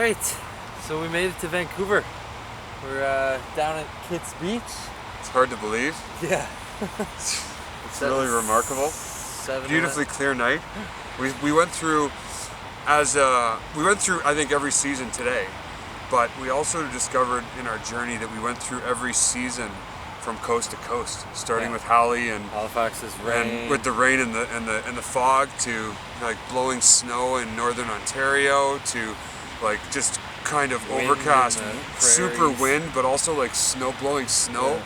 Alright, so we made it to Vancouver. We're down at Kits Beach. It's hard to believe. Yeah. It's really remarkable. Beautifully clear night. We went through I think every season today, but we also discovered in our journey that we went through every season from coast to coast, starting with Halley and Halifax's rain, and with the rain and the fog, to like blowing snow in northern Ontario, to like just kind of wind overcast, super wind, but also like blowing snow,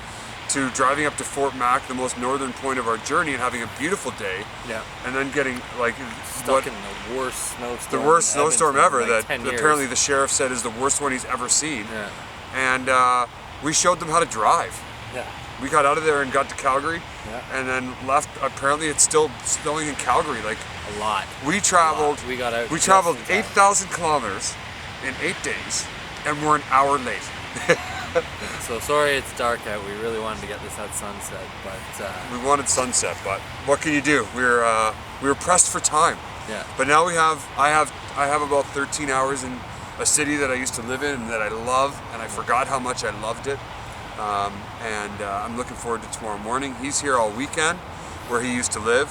to driving up to Fort Mac, the most northern point of our journey, and having a beautiful day. Yeah. And then getting like stuck in the worst snowstorm. The worst snowstorm ever, like that apparently the sheriff said is the worst one he's ever seen. Yeah. And we showed them how to drive. Yeah. We got out of there and got to Calgary, and then left. Apparently, it's still snowing in Calgary. Like a lot. We traveled. We got out. We traveled 8,000 kilometers in 8 days, and we're an hour late. So sorry, it's dark out. We really wanted to get this at sunset, but we wanted sunset. But what can you do? We were pressed for time. Yeah. But now I have about 13 hours in a city that I used to live in and that I love, and I forgot how much I loved it. I'm looking forward to tomorrow morning. He's here all weekend, where he used to live.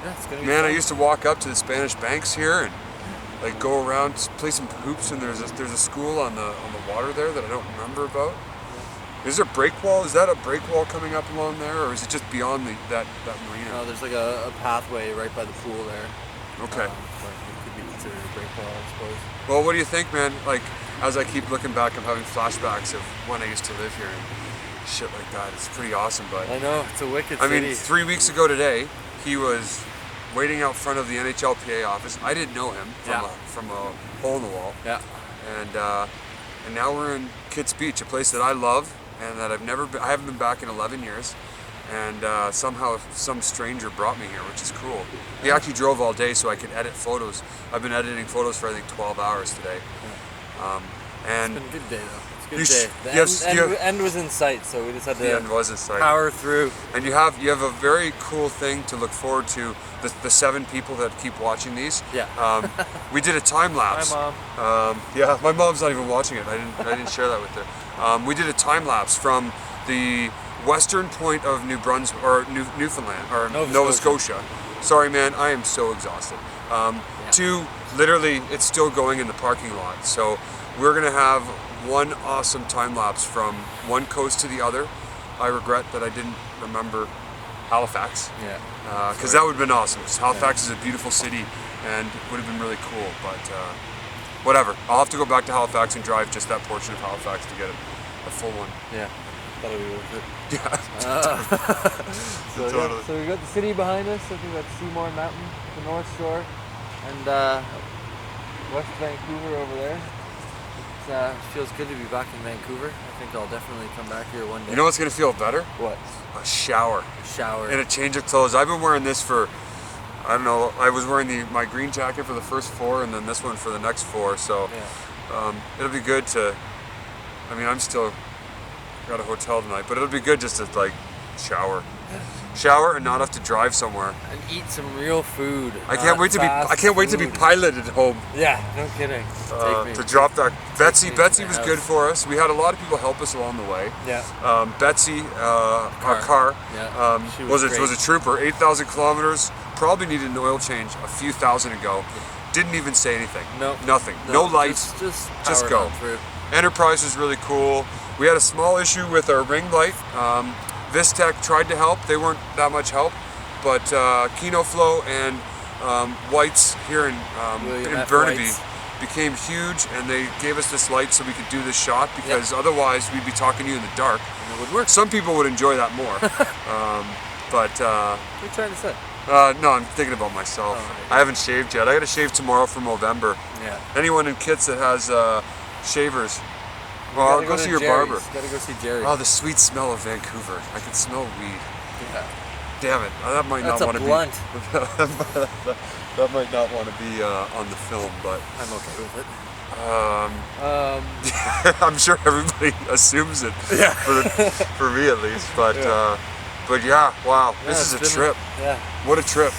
It's gonna be man, fun. I used to walk up to the Spanish banks here and like go around, play some hoops, and there's a school on the water there that I don't remember about. Is there a break wall? Is that a break wall coming up along there, or is it just beyond that marina? No, there's like a pathway right by the pool there. Okay. It could be considered a break wall, I suppose. Well, what do you think, man? Like, as I keep looking back, I'm having flashbacks of when I used to live here and shit like that. It's pretty awesome, but I know, it's a wicked city. I mean, 3 weeks ago today, he was waiting out front of the NHLPA office. I didn't know him from a hole in the wall. Yeah. And now we're in Kits Beach, a place that I love and that I haven't been back in 11 years. And somehow some stranger brought me here, which is cool. He actually drove all day so I could edit photos. I've been editing photos for I think 12 hours today. And it's been a good day though. It's a good day. The end was in sight, so we just had to power through. And you have a very cool thing to look forward to. The 7 people that keep watching these. Yeah. We did a time lapse. Hi, Mom. Yeah, my mom's not even watching it. I didn't share that with her. We did a time lapse from the western point of New Brunswick or Newfoundland or Nova Scotia. Sorry, man, I am so exhausted. To literally, it's still going in the parking lot. So we're gonna have one awesome time lapse from one coast to the other. I regret that I didn't remember Halifax. Yeah. Because that would have been awesome. Halifax is a beautiful city and would have been really cool. But whatever. I'll have to go back to Halifax and drive just that portion of Halifax to get a full one. Yeah. That'll be worth it. Yeah. Totally. So we got the city behind us. I think that's Seymour Mountain, the North Shore, and West Vancouver over there. It feels good to be back in Vancouver. I think I'll definitely come back here one day. You know what's gonna feel better? What? A shower. A shower. And a change of clothes. I've been wearing this for, I don't know, I was wearing my green jacket for the first 4 and then this one for the next 4. So it'll be good to, I mean, I'm still got a hotel tonight, but it'll be good just to like shower and not have to drive somewhere and eat some real food. I can't wait to be piloted home. Yeah, no kidding. To drop that. Betsy was good for us. We had a lot of people help us along the way. Yeah. Betsy, our car, was a trooper. 8,000 kilometers. Probably needed an oil change a few thousand ago. Didn't even say anything. No. Nothing. No lights. Just go. Enterprise was really cool. We had a small issue with our ring light. Vistec tried to help. They weren't that much help, but KinoFlow and Whites here in Burnaby became huge, and they gave us this light so we could do this shot, because otherwise we'd be talking to you in the dark. And it would work. Some people would enjoy that more. But what are you trying to say? No, I'm thinking about myself. Oh, right. I haven't shaved yet. I got to shave tomorrow for Movember. Yeah. Anyone in Kits that has shavers, well, I'll go see your barber. You gotta go see Jerry. Oh, the sweet smell of Vancouver. I can smell weed. Yeah. Damn it. That might That's not want to be. blunt. That might not want to be on the film, but I'm okay with it. I'm sure everybody assumes it. Yeah. For me at least, but yeah, wow. This is a trip. What a trip.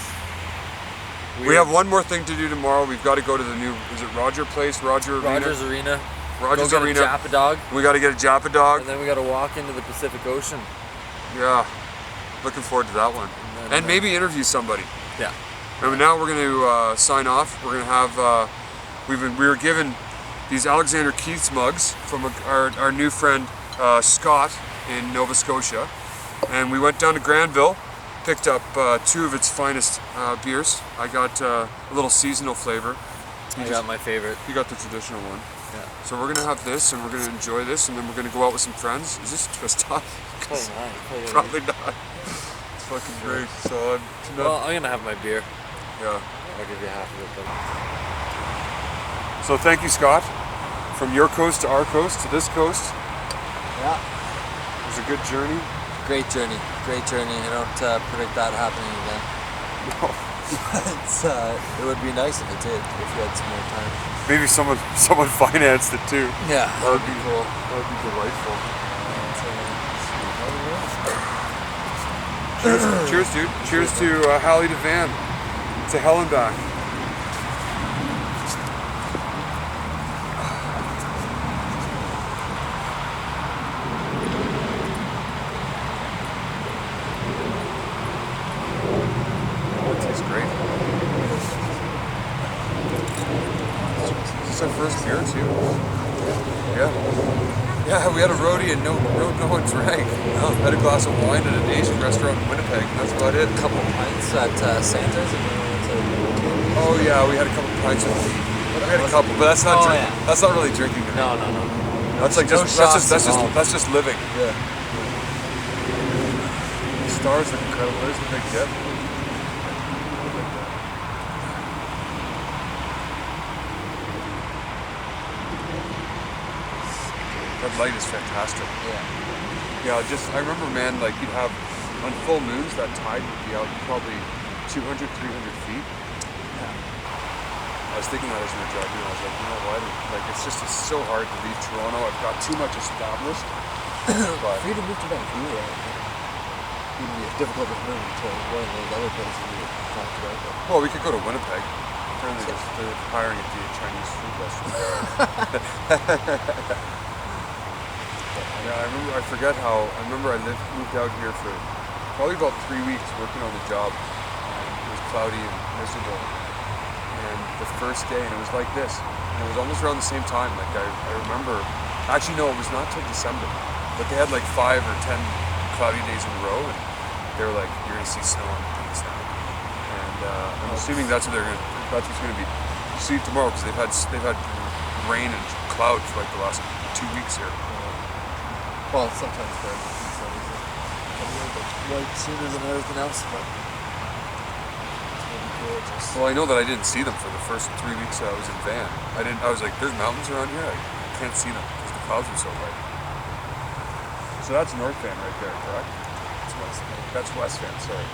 We have one more thing to do tomorrow. We've got to go to the new, is it Roger Place? Rogers Arena. Rogers go Arena. Get a Japa dog. We got to get a Japa dog. And then we got to walk into the Pacific Ocean. Yeah. Looking forward to that one. And maybe interview somebody. Yeah. And now we're going to sign off. We're going to have, we were given these Alexander Keith's mugs from our new friend Scott in Nova Scotia. And we went down to Granville, picked up 2 of its finest beers. I got a little seasonal flavor. I got my favorite. You got the traditional one. Yeah. So we're gonna have this, and we're gonna enjoy this, and then we're gonna go out with some friends. Is this twist off? Probably not. Probably not. It's fucking great. So I'm gonna have my beer. Yeah. I'll give you half of it. But... So thank you, Scott. From your coast to our coast to this coast. Yeah. It was a good journey. Great journey. Great journey. I don't predict that happening again. No. It would be nice if it did, if we had some more time. Maybe someone financed it too. Yeah. That would be cool. That would be delightful. Cheers, dude. Cheers to Hallie to Van. To hell and back. Our first beer too. Yeah. Yeah, we had a roadie and no one drank. No. Had a glass of wine at an Asian restaurant in Winnipeg, and that's about it. A couple pints at Santa's. Oh yeah, we had a couple pints of tea. We had a couple, but that's not that's not really drinking. No. That's like that's just living. Yeah. The stars look incredible. There's the big dip. That light is fantastic. Yeah. Yeah, I remember, man, like you'd have, on full moons, that tide would be out probably 200, 300 feet. Yeah. I was thinking that as we were driving, I was like, you know what, like it's so hard to leave Toronto. I've got too much established. But for you to move to Vancouver, it would be a difficult move to one of those other places we talked about. Well, we could go to Winnipeg. Apparently they're hiring at the Chinese food restaurant. Yeah, I remember I moved out here for probably about 3 weeks working on the job. It was cloudy and miserable. And the first day, and it was like this. And it was almost around the same time. Like I remember, actually no, it was not till December. But they had like 5 or 10 cloudy days in a row, and they were like, you're gonna see snow on the peaks now. And I'm assuming that's what's gonna be. See tomorrow, because they've had rain and cloud for like the last 2 weeks here. Well, sometimes they're like sooner than everything else, but it's gonna be cool. Well, I know that I didn't see them for the first 3 weeks that I was in Van. I was like, there's mountains around here. I can't see them because the clouds are so light. So that's North Van right there, correct? It's West Van. That's West Van, sorry.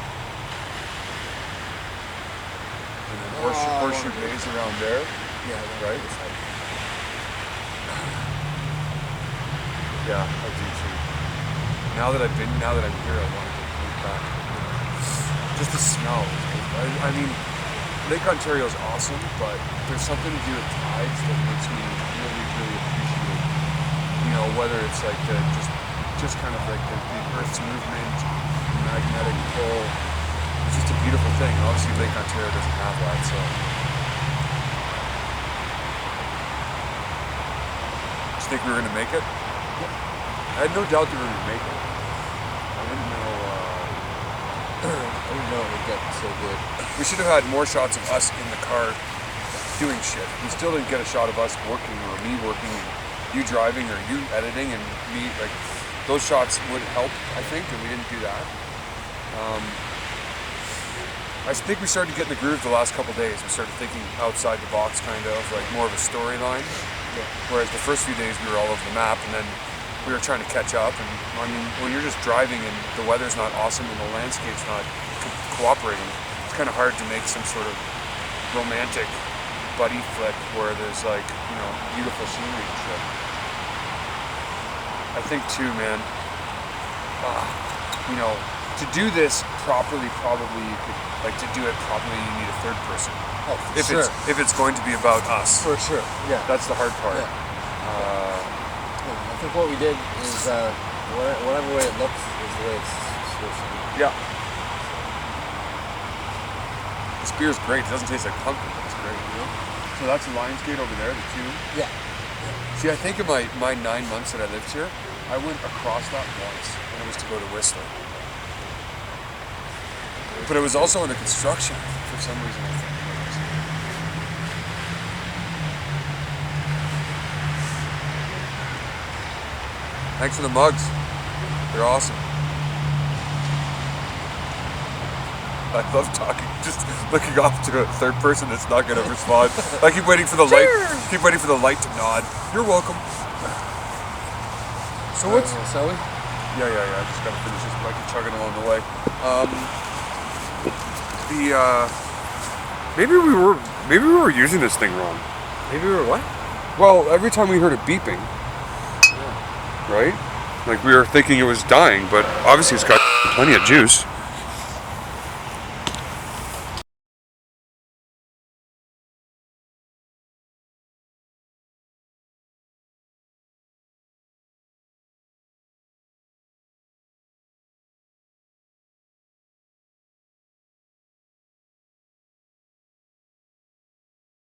And then Horseshoe Bay's around there. Yeah, right. Yeah, I do too. Now that I'm here, I want to move back. Just the smell. I mean, Lake Ontario is awesome, but there's something to do with tides that makes me really, really appreciate. You know, whether it's like just kind of like the Earth's movement, the magnetic pull. It's just a beautiful thing. And obviously, Lake Ontario doesn't have that, so. Do you think we were gonna make it? I had no doubt that we were gonna make it. I didn't know it would get so good. We should have had more shots of us in the car doing shit. We still didn't get a shot of us working, or me working, and you driving, or you editing, and me, like, those shots would help, I think, and we didn't do that. I think we started to get in the groove the last couple days. We started thinking outside the box, kind of, like more of a storyline. Yeah. Whereas the first few days we were all over the map, and then we were trying to catch up. And I mean, when you're just driving and the weather's not awesome and the landscape's not cooperating, it's kind of hard to make some sort of romantic buddy flick where there's like, you know, beautiful scenery and shit. I think too, man, you know, to do this properly, probably you could, like to do it properly, you need a third person. Oh, for sure. If it's going to be about us. For sure. Yeah. That's the hard part. Yeah. I think what we did is whatever way it looks is the way it's supposed to be. Yeah. This beer's great. It doesn't taste like pumpkin, but it's great. You know? So that's the Lionsgate over there, the two. Yeah. See, I think in my 9 months that I lived here, I went across that once, and it was to go to Whistler. But it was also under construction for some reason, I think. Thanks for the mugs. They're awesome. I love talking, just looking off to a third person that's not going to respond. I keep waiting for the light. Keep waiting for the light to nod. You're welcome. So what's? Shall we? Yeah. I just got to finish this, but I can chug it along the way. Maybe we were using this thing wrong. Maybe we were what? Well, every time we heard it beeping, right? Like we were thinking it was dying, but obviously it's got plenty of juice.